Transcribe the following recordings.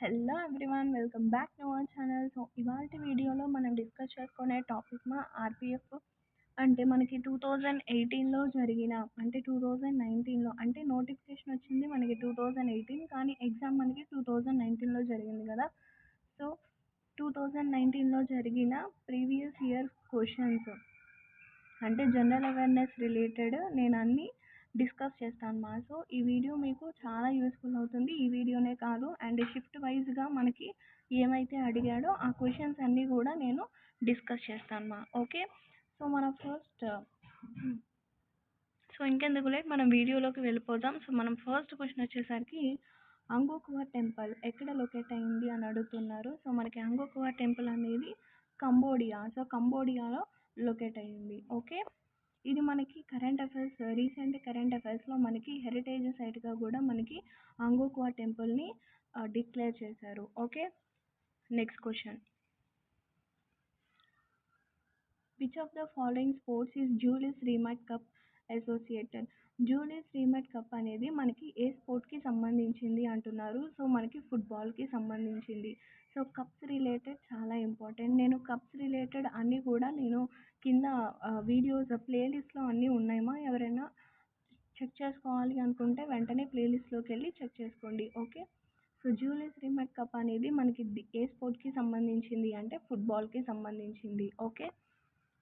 Hello everyone welcome back to our channel. So ఇవాల్టి వీడియోలో మనం డిస్కస్ చేసుకునే టాపిక్ ఆర్పిఎఫ్ అంటే మనకి 2018లో జరిగిన అంటే 2019లో అంటే నోటిఫికేషన్ వచ్చింది మనకి 2018 కానీ ఎగ్జామ్ మనకి 2019లో జరిగింది కదా. సో 2019లో జరిగిన ప్రీవియస్ ఇయర్ క్వశ్చన్స్ అంటే జనరల్ అవేర్నెస్ రిలేటెడ్ నేను అన్నీ డిస్కస్ చేస్తాను మా. సో ఈ వీడియో మీకు చాలా యూస్ఫుల్ అవుతుంది. ఈ వీడియోనే కాదు అండ్ షిఫ్ట్ వైజ్గా మనకి ఏమైతే అడిగాడో ఆ క్వశ్చన్స్ అన్నీ కూడా నేను డిస్కస్ చేస్తాను మా. ఓకే, సో మన ఫస్ట్ ఇంకెందుకు లేట్ మనం వీడియోలోకి వెళ్ళిపోదాం. సో మనం ఫస్ట్ క్వశ్చన్ వచ్చేసరికి అంగోకువా టెంపుల్ ఎక్కడ లొకేట్ అయింది అని అడుగుతున్నారు. సో మనకి అంగోకువా టెంపుల్ అనేది కంబోడియా, సో కంబోడియాలో లొకేట్ అయింది. ఓకే, ఇది మనకి కరెంట్ అఫైర్స్ రీసెంట్ కరెంట్ అఫైర్స్లో మనకి హెరిటేజ్ సైట్గా కూడా మనకి అంగోకువా టెంపుల్ని డిక్లేర్ చేశారు. Okay, next question, which of the following sports is Jules Rimet cup associated? Jules Rimet cup అనేది మనకి ఏ స్పోర్ట్కి సంబంధించింది అంటున్నారు. సో మనకి ఫుట్బాల్కి సంబంధించింది. సో కప్స్ రిలేటెడ్ చాలా ఇంపార్టెంట్. నేను కప్స్ రిలేటెడ్ అన్నీ కూడా నేను కింద వీడియోస్ ప్లేలిస్ట్లో అన్నీ ఉన్నాయమ్మా. ఎవరైనా చెక్ చేసుకోవాలి అనుకుంటే వెంటనే ప్లేలిస్ట్లోకి వెళ్ళి చెక్ చేసుకోండి. Okay, so Jules Rimet cup అనేది మనకి ఏ స్పోర్ట్కి సంబంధించింది అంటే ఫుట్బాల్కి సంబంధించింది. Okay,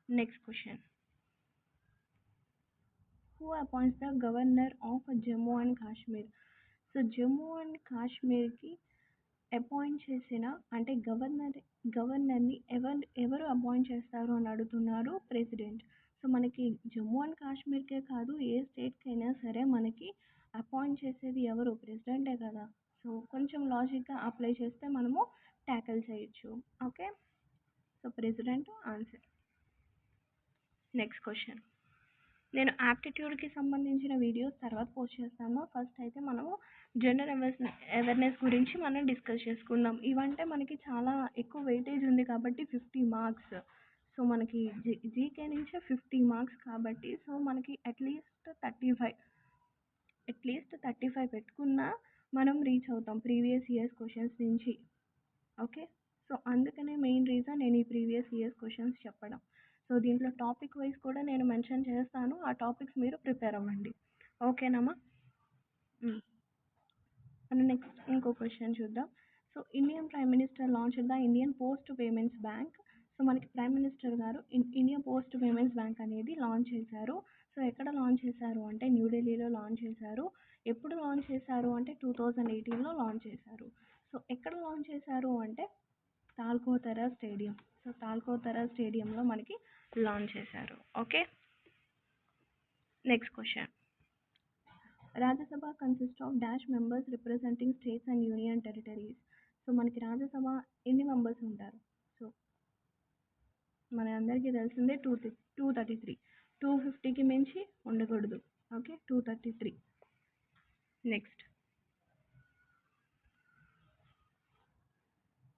next question, who appoints the governor of Jammu and Kashmir? So Jammu and కాశ్మీర్కి అపాయింట్ చేసిన అంటే గవర్నర్ని ఎవరు అపాయింట్ చేస్తారు అని అడుగుతున్నారు. ప్రెసిడెంట్. సో మనకి జమ్మూ అండ్ కాశ్మీర్కే కాదు ఏ స్టేట్కైనా సరే మనకి అపాయింట్ చేసేది ఎవరు? ప్రెసిడెంటే కదా. సో కొంచెం లాజిక్గా అప్లై చేస్తే మనము ట్యాకిల్ చేయొచ్చు. Okay, so president answer. Next question, నేను యాప్టిట్యూడ్కి సంబంధించిన వీడియోస్ తర్వాత పోస్ట్ చేస్తాను. ఫస్ట్ అయితే మనము జనరల్ అవేర్నెస్ గురించి మనం డిస్కస్ చేసుకుందాం. ఇవంటే మనకి చాలా ఎక్కువ వెయిటేజ్ ఉంది కాబట్టి 50 మార్క్స్. సో మనకి జీకే నుంచి 50 మార్క్స్ కాబట్టి సో మనకి అట్లీస్ట్ 35 పెట్టుకున్నా మనం రీచ్ అవుతాం ప్రీవియస్ ఇయర్స్ క్వశ్చన్స్ నుంచి. ఓకే, సో అందుకనే మెయిన్ రీజన్ నేను ఈ ప్రీవియస్ ఇయర్స్ క్వశ్చన్స్ చెప్పడం. సో దీంట్లో టాపిక్ వైజ్ కూడా నేను మెన్షన్ చేస్తాను. ఆ టాపిక్స్ మీరు ప్రిపేర్ అవ్వండి. ఓకేనమ్మా. మనం నెక్స్ట్ ఇంకో క్వశ్చన్ చూద్దాం. So Indian prime minister launch the Indian post payments bank. So మనకి ప్రైమ్ మినిస్టర్ గారు ఇండియన్ పోస్ట్ పేమెంట్స్ బ్యాంక్ అనేది లాంచ్ చేశారు. సో ఎక్కడ లాంచ్ చేశారు అంటే న్యూఢిల్లీలో లాంచ్ చేశారు. ఎప్పుడు లాంచ్ చేశారు అంటే 2018లో లాంచ్ చేశారు. సో ఎక్కడ లాంచ్ చేశారు అంటే తాల్కోతరా స్టేడియం. సో తాల్కోతరా స్టేడియంలో మనకి లాంచ్ చేశారు. Okay, next question, Rajya Sabha consist of dash members representing states and union territories. So మనకి రాజ్యసభ ఎన్ని మెంబర్స్ ఉంటారు? సో మన అందరికీ తెలిసిందే 233. 250కి మించి ఉండకూడదు. Okay, 233. Next,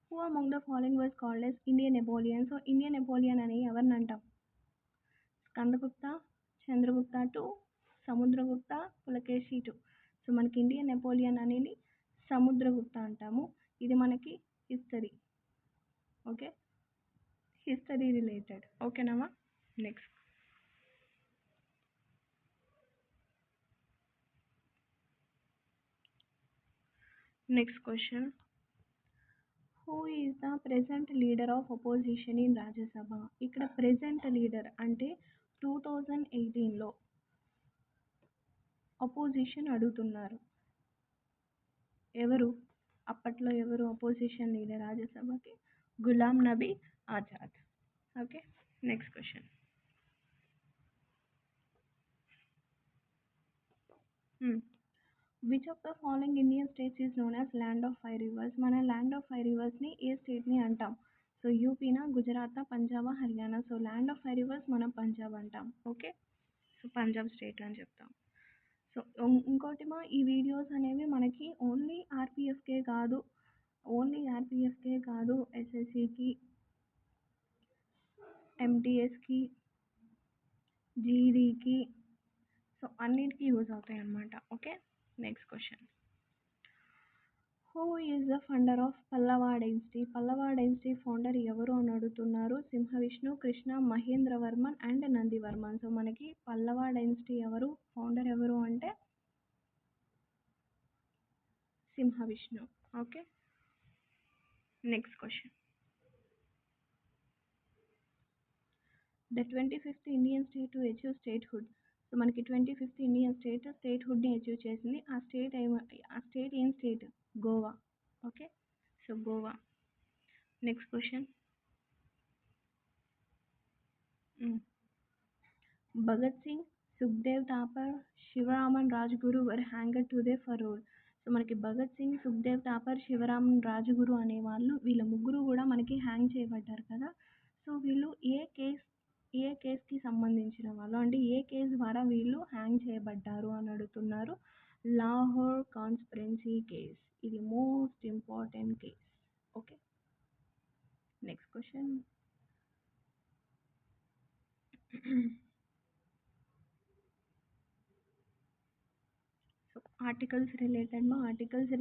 who among the following was called as Indian Napoleon? So Indian Napoleon అని ఎవరిని అంటాం? స్కందగుప్త, చంద్రగుప్త 2, సముద్రగుప్త, పులకేశి 2. సో మనకి ఇండియన్ నెపోలియన్ అనేది సముద్రగుప్త అంటాము. ఇది మనకి హిస్టరీ. Okay, history related. ఓకేనామా. Next question, who is the present leader of opposition in Rajya Sabha? ఇక్కడ ప్రెజెంట్ లీడర్ అంటే 2018లో అపోజిషన్ అడుగుతున్నారు. ఎవరు అప్పట్లో ఎవరు అపోజిషన్ లీడర్ రాజ్యసభకి? Ghulam Nabi Azad. Okay, next question, which of the following Indian states is known as land of 5 rivers? మన land of 5 రివర్స్ని ఏ స్టేట్ని అంటాం? సో యూపీనా, Gujarat, Punjab, Haryana. So land of 5 rivers మనం పంజాబ్ అంటాం. ఓకే, సో పంజాబ్ స్టేట్ అని చెప్తాం. సో ఇంకోటి ఈ వీడియోస్ అనేవి మనకి ఓన్లీ ఆర్పిఎఫ్కే కాదు ఎస్ఎస్సికి, ఎంటీఎస్కి, జీడీకి, సో అన్నిటికీ యూజ్ అవుతాయి అన్నమాట. Okay, next question, who is the founder of Pallava dynasty? Pallava dynasty founder ఎవరు అని అడుగుతున్నారు. సింహవిష్ణు, కృష్ణ, మహేంద్రవర్మన్ అండ్ నందివర్మన్. సో మనకి పల్లవ డైనస్టీ ఎవరు, ఫౌండర్ ఎవరు అంటే Simhavishnu. Okay, next question. The 25th Indian state to achieve statehood. So మనకి 25th ఇండియన్ స్టేట్హుడ్ని అచీవ్ చేసింది. ఆ స్టేట్ ఏం state? Goa. Okay, so Goa. Next question. Bhagat Singh, Sukhdev Thapar, Shivaraman Rajguru were హ్యాంగర్ టుడే ఫర్ రోల్. సో మనకి భగత్ సింగ్, సుఖ్దేవ్ థాపర్, శివరామన్ రాజ్గురు అనే వాళ్ళు, వీళ్ళ ముగ్గురు కూడా మనకి హ్యాంగ్ చేయబడ్డారు కదా. సో వీళ్ళు ఏ కేస్కి సంబంధించిన వాళ్ళు, అంటే ఏ కేసు ద్వారా వీళ్ళు హ్యాంగ్ చేయబడ్డారు అని అడుగుతున్నారు. లాహోర్ కాన్స్పిరెన్సీ కేస్, ఇది most important case. Okay, next question. So articles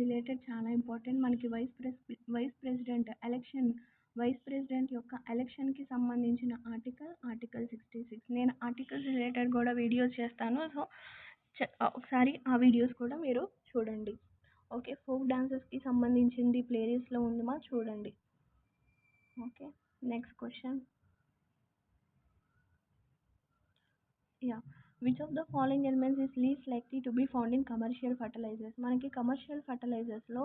related చాలా ఇంపార్టెంట్. మనకి వైస్ ప్రెసిడెంట్ యొక్క ఎలక్షన్కి సంబంధించిన ఆర్టికల్ 66. నేను ఆర్టికల్స్ రిలేటెడ్ కూడా వీడియోస్ చేస్తాను. సో ఒకసారి ఆ వీడియోస్ కూడా మీరు చూడండి. ఓకే, ఫోక్ డాన్సెస్కి సంబంధించింది ప్లేలిస్ట్లో ఉందిమా, చూడండి. Okay, next question. Yeah, which of the following elements is least likely to be found in commercial fertilizers? మనకి కమర్షియల్ ఫర్టిలైజర్స్లో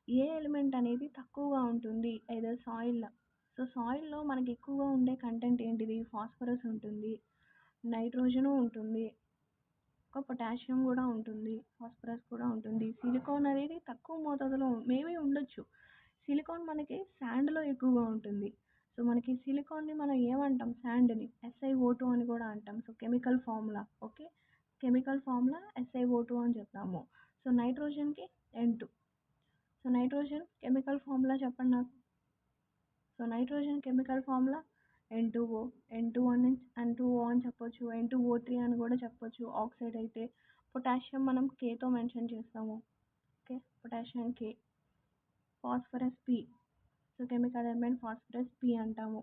ఏ ఎలిమెంట్ అనేది తక్కువగా ఉంటుంది? Either soil. సో సాయిల్లో మనకి ఎక్కువగా ఉండే కంటెంట్ ఏంటిది? ఫాస్ఫరస్ ఉంటుంది, నైట్రోజను ఉంటుంది, ఒక పొటాషియం కూడా ఉంటుంది, ఫాస్ఫరస్ కూడా ఉంటుంది. సిలికాన్ అనేది తక్కువ మోతాదులో మేబీ ఉండొచ్చు. సిలికాన్ మనకి శాండ్లో ఎక్కువగా ఉంటుంది. సో మనకి సిలికాన్ని మనం ఏమంటాం? శాండ్ని SiO2 అని కూడా అంటాం. So chemical formula. Okay, chemical formula SiO2 అని చెప్తాము. సో నైట్రోజన్కి N2. So nitrogen chemical formula చెప్పండి నాకు. So nitrogen chemical formula N2O. N2O అని చెప్పొచ్చు, N2O3 అని కూడా చెప్పొచ్చు ఆక్సైడ్ అయితే. పొటాషియం మనం Kతో మెన్షన్ చేస్తాము. Okay, potassium K. Phosphorus P. So chemical element phosphorus P అంటాము.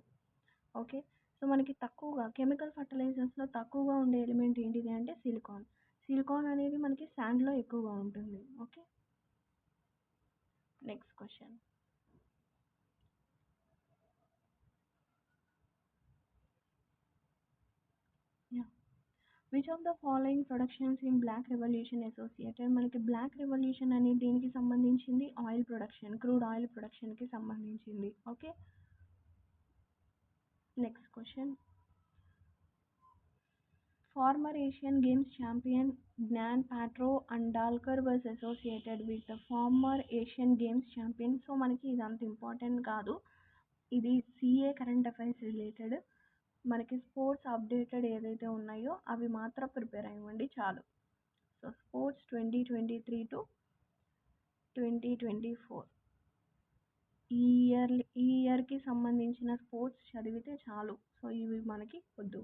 ఓకే, సో మనకి తక్కువగా కెమికల్ ఫర్టిలైజర్స్లో తక్కువగా ఉండే ఎలిమెంట్ ఏంటిది అంటే సిలికాన్. సిలికాన్ అనేది మనకి శాండ్లో ఎక్కువగా ఉంటుంది. Okay, next question. Yeah, which of the following productions in black revolution associated? మనకి బ్లాక్ రెవల్యూషన్ అనేది దేనికి సంబంధించింది? ఆయిల్ ప్రొడక్షన్, క్రూడ్ ఆయిల్ ప్రొడక్షన్కి సంబంధించింది. Okay, next question. Former Asian Games champion Gnan Patro Andalkar was associated with the former Asian Games champion. So మనకి ఇది అంత important కాదు, ఇది CA కరెంట్ అఫైర్స్ రిలేటెడ్. మనకి స్పోర్ట్స్ అప్డేటెడ్ ఏదైతే ఉన్నాయో అవి మాత్రం ప్రిపేర్ అయ్యండి చాలు. సో స్పోర్ట్స్ 2023 టు 2024 ఈ ఇయర్కి సంబంధించిన స్పోర్ట్స్ చదివితే చాలు. సో ఇవి మనకి వద్దు.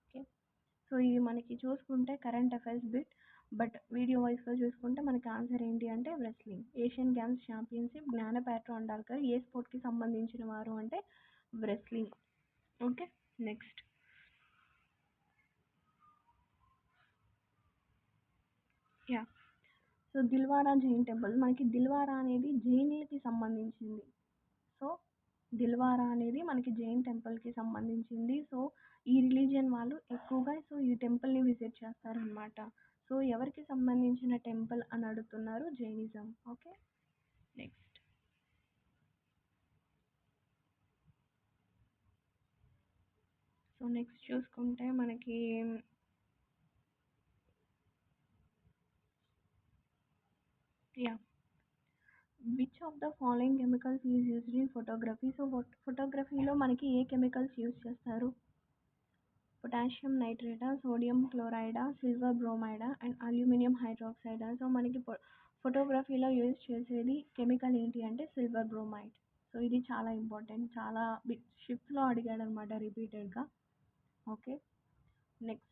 ఓకే, సో ఇది మనకి చూసుకుంటే current affairs bit, but video వైస్గా చూసుకుంటే మనకి ఆన్సర్ ఏంటి అంటే రెస్లింగ్. ఏషియన్ గేమ్స్ ఛాంపియన్షిప్ జ్ఞానపేట్ర అండాల్కర్ ఏ స్పోర్ట్కి సంబంధించిన వారు అంటే wrestling. Okay, next. Yeah, so Dilwara Jain temple. మనకి దిల్వారా అనేది జైన్లకి సంబంధించింది. సో దిల్వారా అనేది మనకి జైన్ టెంపుల్కి సంబంధించింది. సో ఈ రిలీజియన్ వాళ్ళు ఎక్కువగా సో ఈ టెంపుల్ని విజిట్ చేస్తారనమాట. సో ఎవరికి సంబంధించిన టెంపుల్ అని అడుగుతున్నారు? Jainism. Okay, next. So next చూసుకుంటే మనకి yeah, which of the following chemicals is used in photography? So ఫోటోగ్రఫీలో మనకి ఏ కెమికల్స్ యూజ్ చేస్తారు? పొటాషియం నైట్రేటా, సోడియం క్లోరైడా, సిల్వర్ బ్రోమైడా అండ్ అల్యూమినియం హైడ్రాక్సైడా? సో మనకి ఫోటోగ్రఫీలో యూజ్ చేసేది కెమికల్ ఏంటి అంటే సిల్వర్ బ్రోమైడ్. సో ఇది చాలా ఇంపార్టెంట్, చాలా షిఫ్ట్లో అడిగాడు అనమాట రిపీటెడ్గా. Okay, next.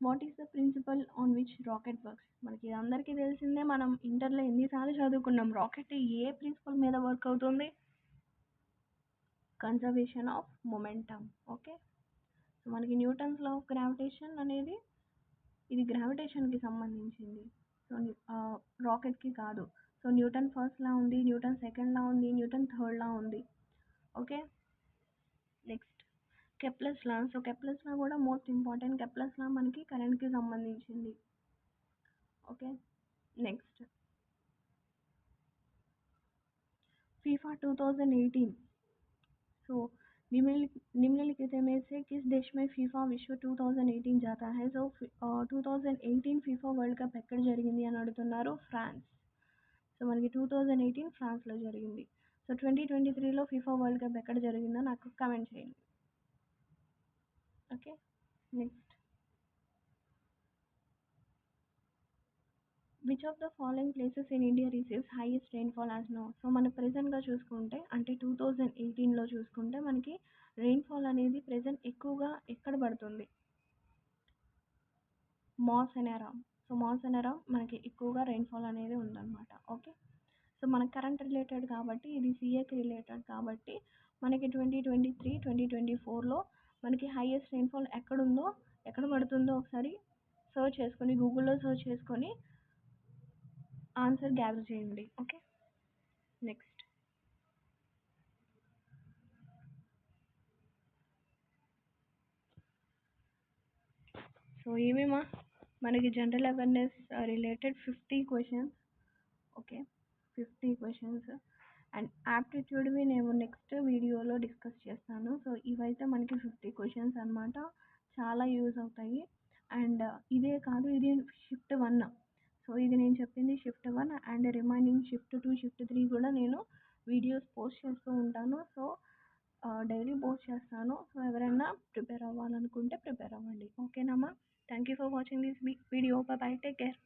What is the principle on which rocket works? మనకి అందరికీ తెలిసిందే, మనం ఇంటర్లో ఎన్నిసార్లు చదువుకున్నాం. రాకెట్ ఏ ప్రిన్సిపల్ మీద వర్క్ అవుతుంది? Conservation of momentum. Okay, so మనకి న్యూటన్స్ లా ఆఫ్ గ్రావిటేషన్ అనేది ఇది గ్రావిటేషన్కి సంబంధించింది. సో రాకెట్కి కాదు. సో న్యూటన్ ఫస్ట్ లా ఉంది, న్యూటన్ సెకండ్ లా ఉంది, న్యూటన్ థర్డ్ లా ఉంది. ఓకే, నెక్స్ట్ కెప్లర్స్ లా. సో కెప్లర్స్ లా కూడా మోస్ట్ ఇంపార్టెంట్. కెప్లర్స్ లా మనకి కరెంట్కి సంబంధించింది. Okay, next FIFA 2018. सो निम्नलिखित में से किस देश में फीफा विश्व 2018 जाता है? సో 2018 ఫీఫా వరల్డ్ కప్ ఎక్కడ జరిగింది అని అడుగుతున్నారు. ఫ్రాన్స్. సో మనకి 2018 ఫ్రాన్స్లో జరిగింది. సో 2023లో ఫీఫా వరల్డ్ కప్ ఎక్కడ జరిగిందో నాకు కమెంట్ చేయండి. Okay, next which of the following places in India receives highest rainfall as no? So మన ప్రెజెంట్గా చూసుకుంటే అంటే 2018లో చూసుకుంటే మనకి రెయిన్ఫాల్ అనేది ప్రెజెంట్ ఎక్కువగా ఎక్కడ పడుతుంది? మాసెనరా. సో మాసెనరా మనకి ఎక్కువగా రెయిన్ఫాల్ అనేది ఉందన్నమాట. ఓకే, సో మనకి కరెంట్ రిలేటెడ్ కాబట్టి ఇది సిఏకి రిలేటెడ్ కాబట్టి మనకి 2023 2024లో మనకి హైయెస్ట్ రెయిన్ఫాల్ ఎక్కడుందో ఎక్కడ పడుతుందో ఒకసారి సర్చ్ చేసుకొని గూగుల్లో సర్చ్ చేసుకొని ఆన్సర్ గ్యాదర్ చేయండి. ఓకే, నెక్స్ట్ సో ఏమేమా మనకి general awareness related 50 questions. Okay, 50 questions and యాప్టిట్యూడ్వి నేను నెక్స్ట్ వీడియోలో డిస్కస్ చేస్తాను. సో ఇవైతే మనకి 50 క్వశ్చన్స్ అనమాట, చాలా యూజ్ అవుతాయి. అండ్ ఇదే కాదు, ఇది షిఫ్ట్ 1. సో ఇది నేను చెప్పింది shift 1 and remaining shift 2 shift 3 కూడా నేను వీడియోస్ పోస్ట్ చేస్తూ ఉంటాను. సో డైలీ పోస్ట్ చేస్తాను. సో ఎవరైనా ప్రిపేర్ అవ్వాలనుకుంటే ప్రిపేర్ అవ్వండి. ఓకేనమ్మా, thank you for watching this video. By by, take care.